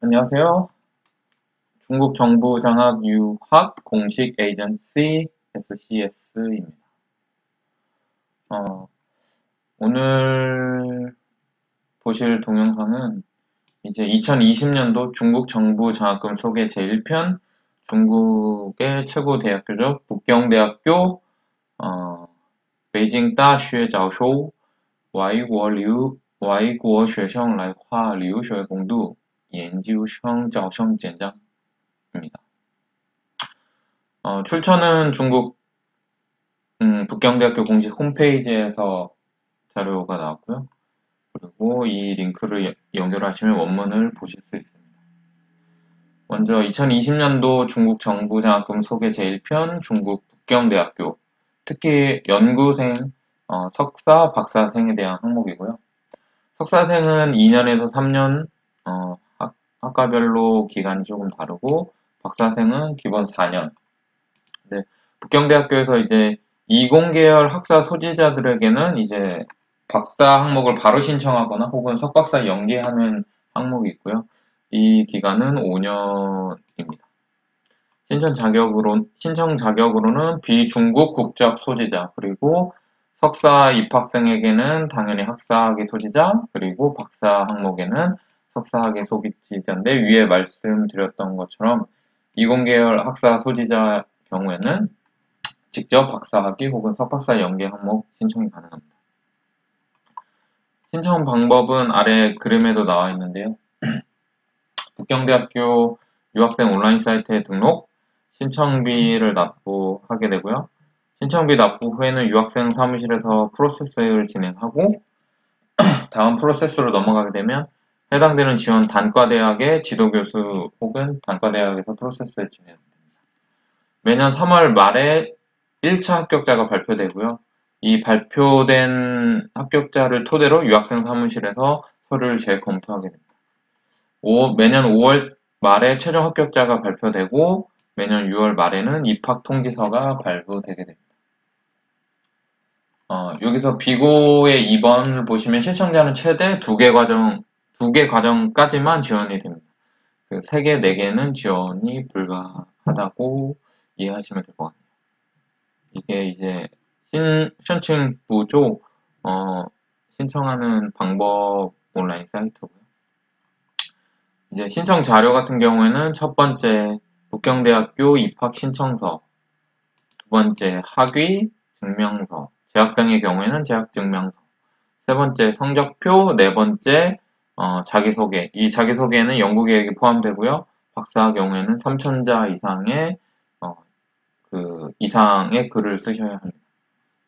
안녕하세요. 중국 정부 장학 유학 공식 에이전시 SCS입니다. 오늘 보실 동영상은 이제 2020년도 중국 정부 장학금 소개 제1편 중국의 최고 대학교죠. 북경대학교 베이징 大学招收 外国学生来华留学攻读研究生招生简章입니다. 출처는 중국 북경대학교 공식 홈페이지에서 자료가 나왔고요. 그리고 이 링크를 연결하시면 원문을 보실 수 있습니다. 먼저 2020년도 중국 정부 장학금 소개 제1편 중국 북경대학교 특히 연구생, 석사, 박사생에 대한 항목이고요. 석사생은 2년에서 3년 학과별로 기간이 조금 다르고 박사생은 기본 4년. 네, 북경대학교에서 이제 이공계열 학사 소지자들에게는 이제 박사 항목을 바로 신청하거나 혹은 석박사 연계하는 항목이 있고요. 이 기간은 5년입니다. 신청 자격으로는 비중국 국적 소지자, 그리고 석사 입학생에게는 당연히 학사학위 소지자, 그리고 박사 항목에는 석사학위 소지자인데 위에 말씀드렸던 것처럼 이공계열 학사 소지자 경우에는 직접 박사학위 혹은 석박사 연계 항목 신청이 가능합니다. 신청 방법은 아래 그림에도 나와 있는데요. 북경대학교 유학생 온라인 사이트에 등록, 신청비를 납부하게 되고요. 신청비 납부 후에는 유학생 사무실에서 프로세스를 진행하고 다음 프로세스로 넘어가게 되면 해당되는 지원 단과대학의 지도교수 혹은 단과대학에서 프로세스를 진행합니다. 매년 3월 말에 1차 합격자가 발표되고요. 이 발표된 합격자를 토대로 유학생 사무실에서 서류를 재검토하게 됩니다. 매년 5월 말에 최종 합격자가 발표되고 매년 6월 말에는 입학 통지서가 발부되게 됩니다. 여기서 비고의 2번을 보시면 신청자는 최대 2개 과정까지만 지원이 됩니다. 그 3개, 4개는 지원이 불가하다고 이해하시면 될 것 같아요. 이게 이제 신청부조 신청하는 방법 온라인 사이트고요. 이제 신청 자료 같은 경우에는 첫 번째 북경대학교 입학 신청서, 두 번째 학위 증명서, 재학생의 경우에는 재학 증명서, 세 번째 성적표, 네 번째 자기소개. 이 자기소개에는 연구 계획이 포함되고요. 박사 경우에는 3,000자 이상의 이상의 글을 쓰셔야 합니다.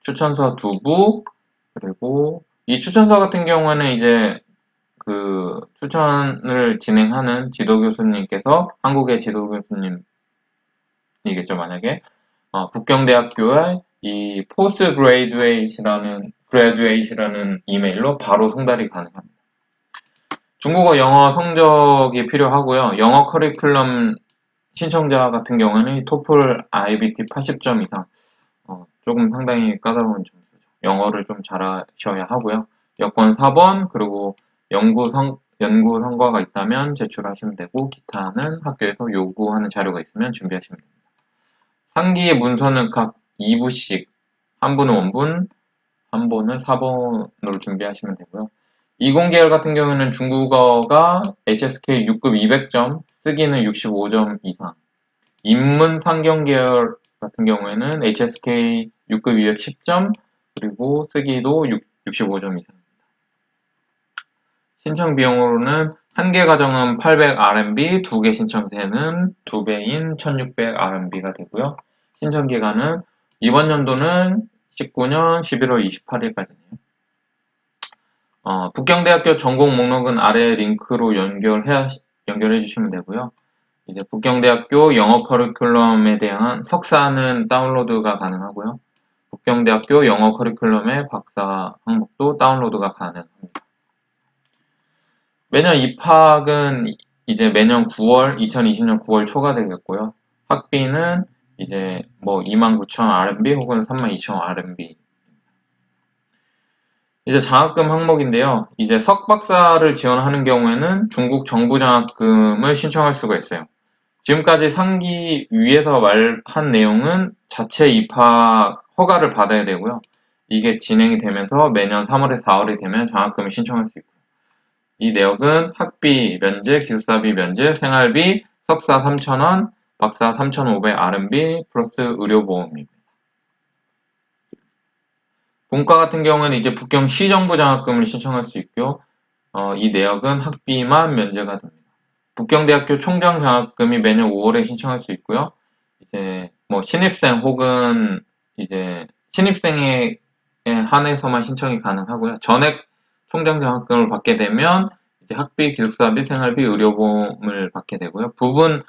추천서 2부, 그리고 이 추천서 같은 경우에는 이제 그 추천을 진행하는 지도교수님께서 한국의 지도교수님이겠죠, 만약에. 북경대학교에 이 포스트 그레듀에이트라는 이메일로 바로 송달이 가능합니다. 중국어 영어 성적이 필요하고요. 영어 커리큘럼 신청자 같은 경우에는 토플 IBT 80점 이상, 조금 상당히 까다로운 점수죠. 영어를 좀 잘하셔야 하고요. 여권 4번, 그리고 연구 성과가 있다면 제출하시면 되고, 기타는 학교에서 요구하는 자료가 있으면 준비하시면 됩니다. 상기의 문서는 각 2부씩, 한 분은 원분, 한 분은 4번으로 준비하시면 되고요. 이공계열 같은 경우에는 중국어가 HSK 6급 200점, 쓰기는 65점 이상. 인문 상경계열 같은 경우에는 HSK 6급 210점, 그리고 쓰기도 65점 이상입니다. 신청 비용으로는 한 개 과정은 800RMB, 2개 신청세는 2배인 1600RMB가 되고요. 신청 기간은 이번 연도는 19년 11월 28일까지네요. 북경대학교 전공 목록은 아래 링크로 연결해 주시면 되고요. 이제 북경대학교 영어 커리큘럼에 대한 석사는 다운로드가 가능하고요. 북경대학교 영어 커리큘럼의 박사 항목도 다운로드가 가능합니다. 매년 입학은 이제 매년 2020년 9월 초가 되겠고요. 학비는 이제 29,000 RMB 혹은 32,000 RMB. 이제 장학금 항목인데요. 이제 석박사를 지원하는 경우에는 중국 정부 장학금을 신청할 수가 있어요. 지금까지 상기 위에서 말한 내용은 자체 입학 허가를 받아야 되고요. 이게 진행이 되면서 매년 3월에 4월이 되면 장학금을 신청할 수 있고요. 이 내역은 학비 면제, 기숙사비 면제, 생활비, 석사 3,000원, 박사 3,500 RMB 플러스 의료보험입니다. 본과 같은 경우는 이제 북경 시정부 장학금을 신청할 수 있고요. 이 내역은 학비만 면제가 됩니다. 북경대학교 총장 장학금이 매년 5월에 신청할 수 있고요. 이제 뭐 신입생 혹은 이제 신입생에 한해서만 신청이 가능하고요. 전액 총장 장학금을 받게 되면 이제 학비, 기숙사비, 생활비, 의료보험을 받게 되고요. 부분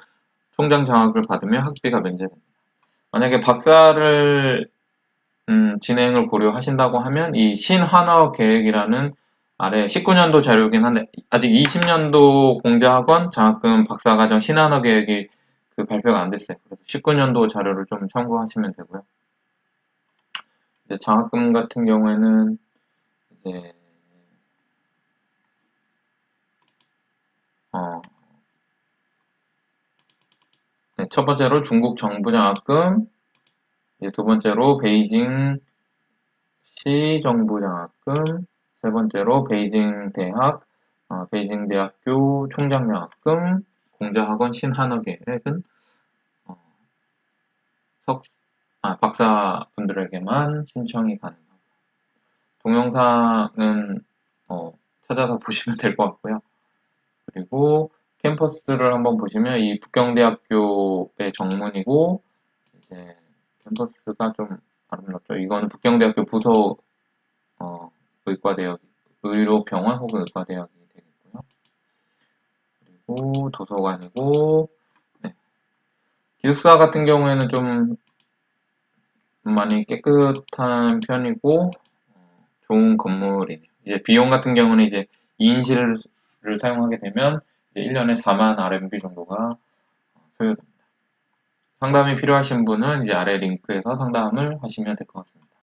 총장 장학을 받으면 학비가 면제됩니다. 만약에 박사를 진행을 고려하신다고 하면 이 신한화 계획이라는 아래 19년도 자료이긴 한데 아직 20년도 공자학원 장학금 박사과정 신한화 계획이 그 발표가 안 됐어요. 그래서 19년도 자료를 좀 참고하시면 되고요. 이제 장학금 같은 경우에는 이제 네, 첫 번째로 중국 정부 장학금, 이제 두 번째로 베이징 시 정부 장학금, 세 번째로 베이징 대학, 베이징 대학교 총장 장학금, 공자학원 신한어 계획은 어, 박사분들에게만 신청이 가능합니다. 동영상은 찾아서 보시면 될 것 같고요. 그리고 캠퍼스를 한번 보시면 이 북경대학교의 정문이고 이제 캠퍼스가 좀 아름답죠. 이건 북경대학교 부서 의과대학, 의료병원 혹은 의과대학이 되겠고요. 그리고 도서관이고 네. 기숙사 같은 경우에는 좀 많이 깨끗한 편이고 좋은 건물이네요. 이제 비용 같은 경우는 이제 2인실을 사용하게 되면 이제 1년에 4만 RMB 정도가 소요됩니다. 상담이 필요하신 분은 이제 아래 링크에서 상담을 하시면 될 것 같습니다.